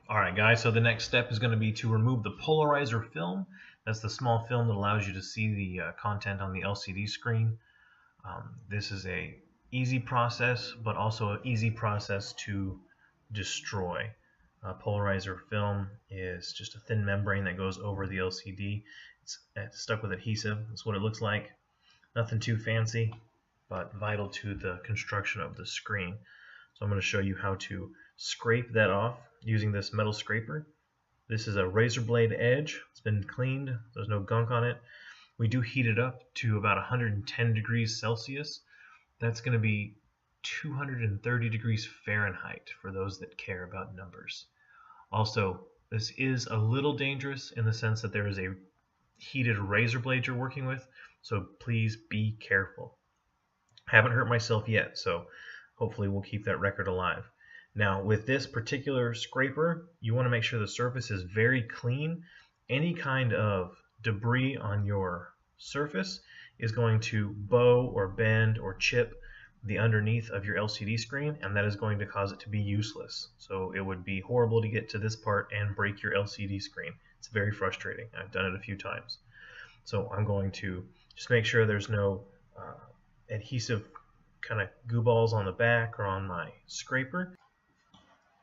Alright guys, so the next step is going to be to remove the polarizer film. That's the small film that allows you to see the content on the LCD screen. This is a easy process, but also an easy process to destroy. Polarizer film is just a thin membrane that goes over the LCD. It's stuck with adhesive. That's what it looks like. Nothing too fancy, but vital to the construction of the screen. So I'm going to show you how to scrape that off using this metal scraper. This is a razor blade edge. It's been cleaned. There's no gunk on it. We do heat it up to about 110 degrees Celsius. That's going to be 230 degrees Fahrenheit for those that care about numbers. Also, this is a little dangerous in the sense that there is a heated razor blade you're working with, so please be careful. I haven't hurt myself yet, so hopefully we'll keep that record alive. Now with this particular scraper, you want to make sure the surface is very clean. Any kind of debris on your surface is going to bow or bend or chip the underneath of your LCD screen, and that is going to cause it to be useless. So it would be horrible to get to this part and break your LCD screen. It's very frustrating. I've done it a few times. So I'm going to just make sure there's no adhesive kind of goo balls on the back or on my scraper.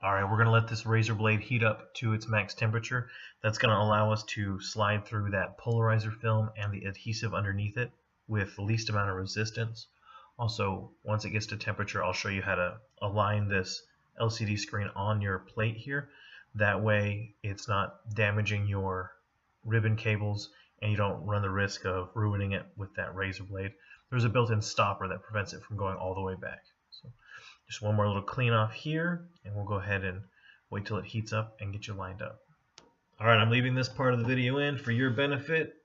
Alright, we're going to let this razor blade heat up to its max temperature. That's going to allow us to slide through that polarizer film and the adhesive underneath it with the least amount of resistance. Also, once it gets to temperature, I'll show you how to align this LCD screen on your plate here. That way it's not damaging your ribbon cables and you don't run the risk of ruining it with that razor blade. There's a built-in stopper that prevents it from going all the way back. So just one more little clean off here, and we'll go ahead and wait till it heats up and get you lined up. Alright, I'm leaving this part of the video in for your benefit.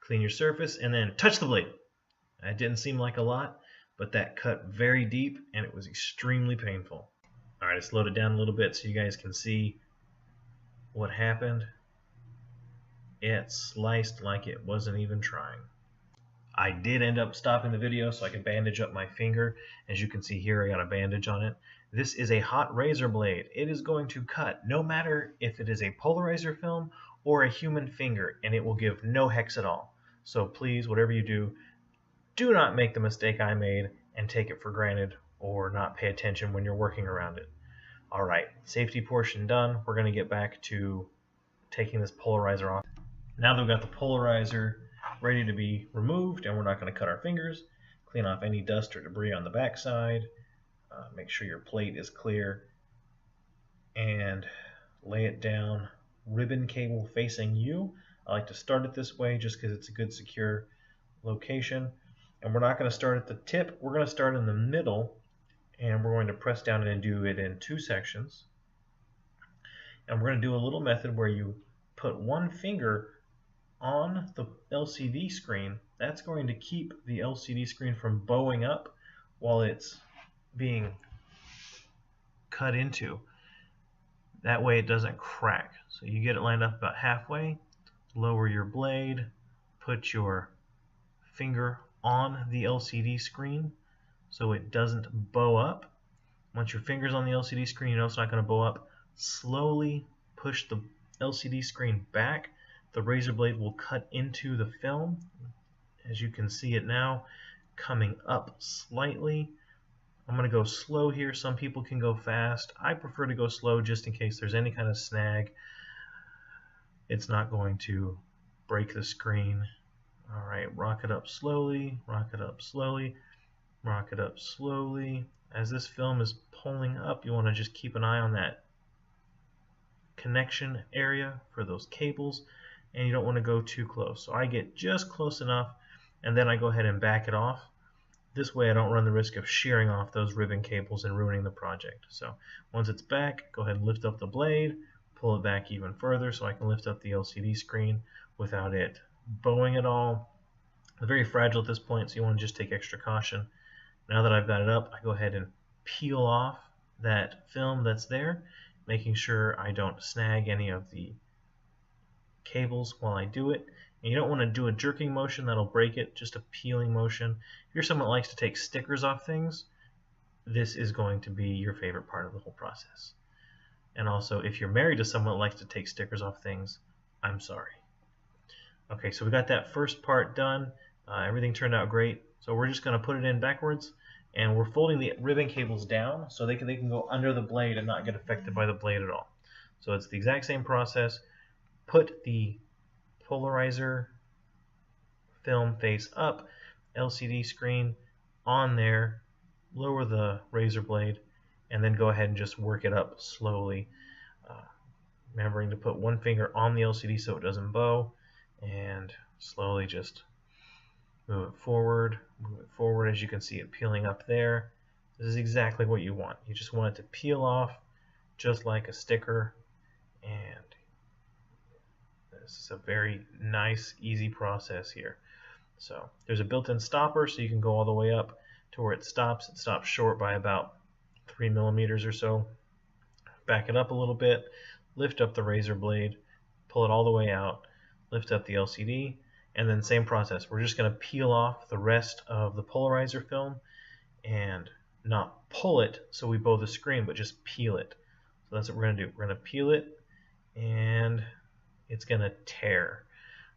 Clean your surface and then touch the blade. That didn't seem like a lot, but that cut very deep and it was extremely painful. Alright, I slowed it down a little bit so you guys can see what happened. It sliced like it wasn't even trying. I did end up stopping the video so I could bandage up my finger. As you can see here, I got a bandage on it. This is a hot razor blade. It is going to cut no matter if it is a polarizer film or a human finger, and it will give no hex at all. So please, whatever you do, do not make the mistake I made and take it for granted or not pay attention when you're working around it. Alright, safety portion done. We're going to get back to taking this polarizer off. Now that we've got the polarizer ready to be removed and we're not going to cut our fingers, clean off any dust or debris on the back side, make sure your plate is clear, and lay it down ribbon cable facing you. I like to start it this way just because it's a good secure location. And we're not going to start at the tip, we're going to start in the middle, and we're going to press down and do it in 2 sections. And we're going to do a little method where you put one finger on the LCD screen. That's going to keep the LCD screen from bowing up while it's being cut into. That way it doesn't crack. So you get it lined up about halfway, lower your blade, put your finger on the LCD screen so it doesn't bow up. Once your finger's on the LCD screen, you know it's not going to bow up. Slowly push the LCD screen back. The razor blade will cut into the film. As you can see it now, coming up slightly. I'm going to go slow here. Some people can go fast. I prefer to go slow just in case there's any kind of snag. It's not going to break the screen. Alright, rock it up slowly, rock it up slowly, rock it up slowly. As this film is pulling up, you want to just keep an eye on that connection area for those cables, and you don't want to go too close. So I get just close enough, and then I go ahead and back it off. This way I don't run the risk of shearing off those ribbon cables and ruining the project. So once it's back, go ahead and lift up the blade, pull it back even further so I can lift up the LCD screen without it bowing at all. It's very fragile at this point, so you want to just take extra caution. Now that I've got it up, I go ahead and peel off that film that's there, making sure I don't snag any of the cables while I do it. And you don't want to do a jerking motion, that'll break it, just a peeling motion. If you're someone that likes to take stickers off things, this is going to be your favorite part of the whole process. And also, if you're married to someone that likes to take stickers off things, I'm sorry. Okay, so we got that first part done. Everything turned out great. So we're just going to put it in backwards, and we're folding the ribbon cables down so they can go under the blade and not get affected by the blade at all. So it's the exact same process. Put the polarizer film face up, LCD screen on there, lower the razor blade, and then go ahead and just work it up slowly. Remembering to put one finger on the LCD so it doesn't bow, and slowly just move it forward, as you can see it peeling up there. This is exactly what you want. You just want it to peel off just like a sticker, and this is a very nice, easy process here. So there's a built-in stopper, so you can go all the way up to where it stops. It stops short by about 3 millimeters or so. Back it up a little bit, lift up the razor blade, pull it all the way out, lift up the LCD, and then same process. We're just going to peel off the rest of the polarizer film and not pull it so we bow the screen, but just peel it. So that's what we're going to do. We're going to peel it, and it's going to tear.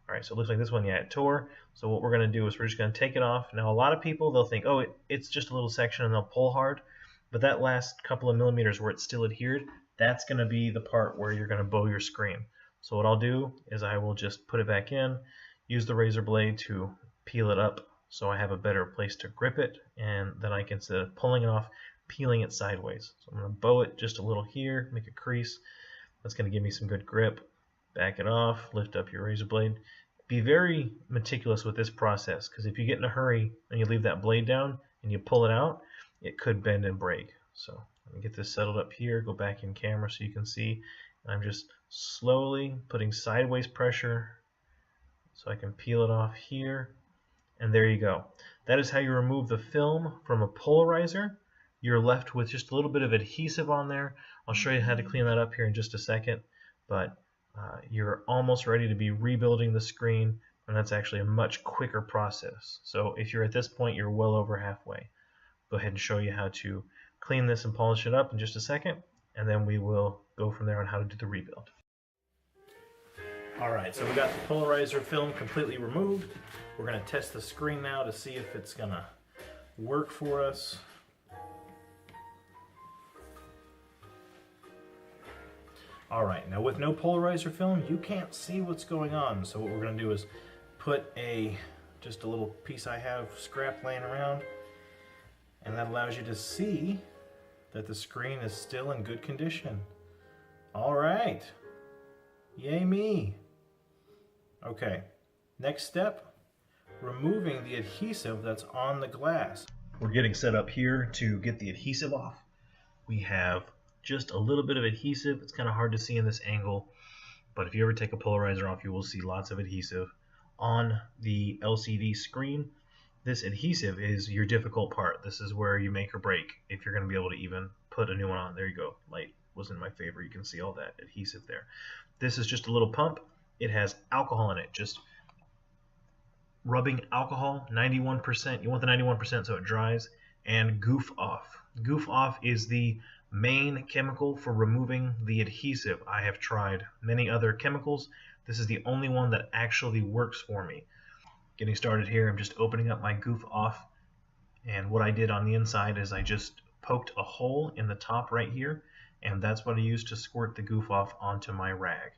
Alright, so it looks like this one, yeah, it tore. So what we're going to do is we're just going to take it off. Now a lot of people, they'll think, oh, it's just a little section and they'll pull hard. But that last couple of millimeters where it's still adhered, that's going to be the part where you're going to bow your screen. So what I'll do is I will just put it back in, use the razor blade to peel it up so I have a better place to grip it, and then I can, instead of pulling it off, peeling it sideways. So I'm going to bow it just a little here, make a crease. That's going to give me some good grip. Back it off, lift up your razor blade. Be very meticulous with this process, because if you get in a hurry and you leave that blade down and you pull it out, it could bend and break. So let me get this settled up here, go back in camera so you can see. I'm just slowly putting sideways pressure so I can peel it off here, and there you go. That is how you remove the film from a polarizer. You're left with just a little bit of adhesive on there. I'll show you how to clean that up here in just a second, but you're almost ready to be rebuilding the screen, and that's actually a much quicker process. So if you're at this point, you're well over halfway. Go ahead and show you how to clean this and polish it up in just a second, and then we will go from there on how to do the rebuild. Alright, so we got the polarizer film completely removed. We're going to test the screen now to see if it's going to work for us. Alright, now with no polarizer film, you can't see what's going on. So what we're going to do is put just a little piece I have scrap laying around, and that allows you to see that the screen is still in good condition. Alright, yay me. Okay, next step, removing the adhesive that's on the glass. We're getting set up here to get the adhesive off. We have just a little bit of adhesive. It's kind of hard to see in this angle, but if you ever take a polarizer off, you will see lots of adhesive on the LCD screen. This adhesive is your difficult part. This is where you make or break if you're going to be able to even put a new one on. There you go. Light wasn't in my favor. You can see all that adhesive there. This is just a little pump. It has alcohol in it. Just rubbing alcohol, 91%. You want the 91% so it dries. And goof off. Goof off is the main chemical for removing the adhesive. I have tried many other chemicals. This is the only one that actually works for me. Getting started here, I'm just opening up my goof off, and what I did on the inside is I just poked a hole in the top right here, and that's what I used to squirt the goof off onto my rag.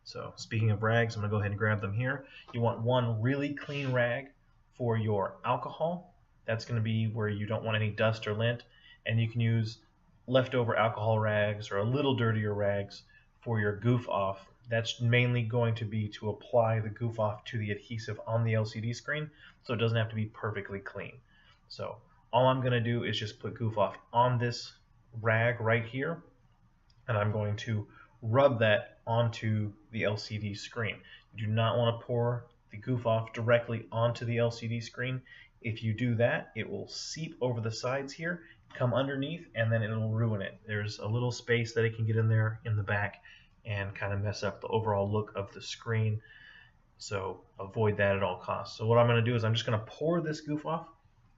So speaking of rags, I'm going to go ahead and grab them here. You want one really clean rag for your alcohol. That's going to be where you don't want any dust or lint, and you can use leftover alcohol rags or a little dirtier rags for your goof off. That's mainly going to be to apply the goof off to the adhesive on the LCD screen, so it doesn't have to be perfectly clean. So all I'm going to do is just put goof off on this rag right here, and I'm going to rub that onto the LCD screen. You do not want to pour the goof off directly onto the LCD screen. If you do that, it will seep over the sides here, come underneath, and then it'll ruin it. There's a little space that it can get in there in the back and kind of mess up the overall look of the screen. So avoid that at all costs. So what I'm going to do is I'm just going to pour this goof off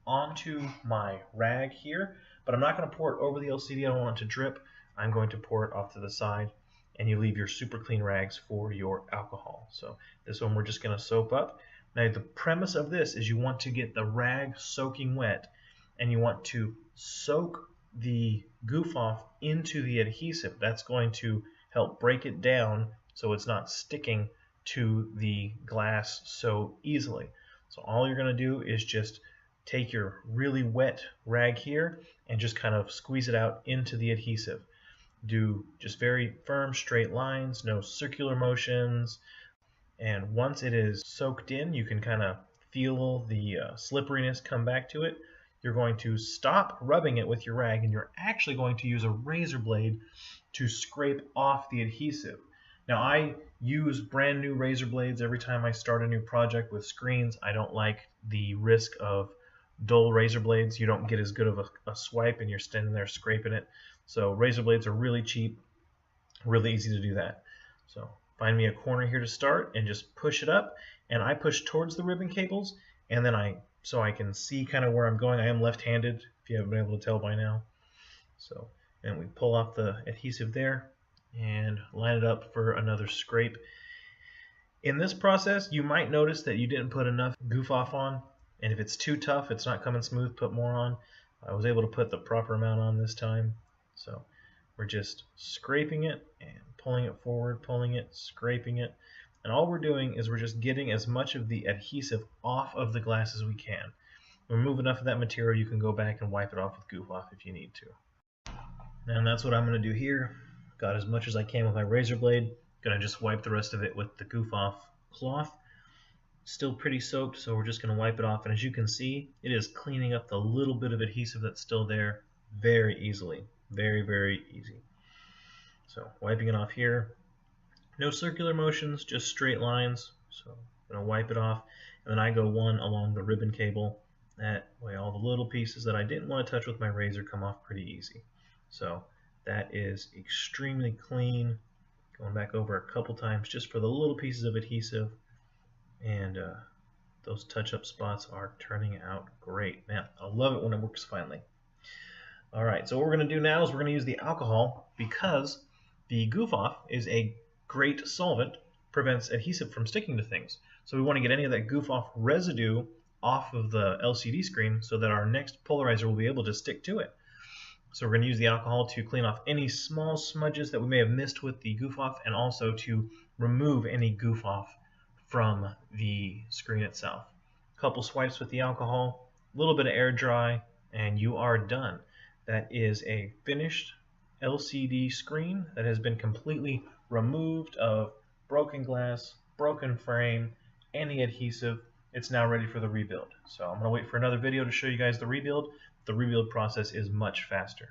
onto my rag here, but I'm not going to pour it over the LCD. I don't want it to drip. I'm going to pour it off to the side, and you leave your super clean rags for your alcohol. So this one we're just going to soap up. Now the premise of this is you want to get the rag soaking wet, and you want to soak the goof off into the adhesive. That's going to help break it down so it's not sticking to the glass so easily. So all you're going to do is just take your really wet rag here and just kind of squeeze it out into the adhesive. Do just very firm straight lines, no circular motions, and once it is soaked in, you can kind of feel the slipperiness come back to it. You're going to stop rubbing it with your rag, and you're actually going to use a razor blade to scrape off the adhesive. Now I use brand new razor blades every time I start a new project with screens. I don't like the risk of dull razor blades. You don't get as good of a swipe, and you're standing there scraping it. So razor blades are really cheap, really easy to do that. So find me a corner here to start and just push it up, and I push towards the ribbon cables, and then so I can see kind of where I'm going. I am left-handed, if you haven't been able to tell by now. So, and we pull off the adhesive there and line it up for another scrape. In this process, you might notice that you didn't put enough goof off on, and if it's too tough, it's not coming smooth, put more on. I was able to put the proper amount on this time. So we're just scraping it and pulling it forward, pulling it, scraping it. And all we're doing is we're just getting as much of the adhesive off of the glass as we can. Remove enough of that material, you can go back and wipe it off with goof off if you need to. And that's what I'm going to do here. Got as much as I can with my razor blade. Going to just wipe the rest of it with the goof off cloth. Still pretty soaked, so we're just going to wipe it off. And as you can see, it is cleaning up the little bit of adhesive that's still there very easily. Very, very easy. So wiping it off here. No circular motions, just straight lines. So I'm going to wipe it off. And then I go one along the ribbon cable. That way all the little pieces that I didn't want to touch with my razor come off pretty easy. So that is extremely clean. Going back over a couple times just for the little pieces of adhesive. And those touch-up spots are turning out great. Man, I love it when it works finally. Alright, so what we're going to do now is we're going to use the alcohol, because the goof off is a great solvent, prevents adhesive from sticking to things. So we want to get any of that goof off residue off of the LCD screen so that our next polarizer will be able to stick to it. So we're going to use the alcohol to clean off any small smudges that we may have missed with the goof off, and also to remove any goof off from the screen itself. A couple swipes with the alcohol, a little bit of air dry, and you are done. That is a finished LCD screen that has been completely removed of broken glass, broken frame, any adhesive. It's now ready for the rebuild. So I'm going to wait for another video to show you guys the rebuild. The rebuild process is much faster.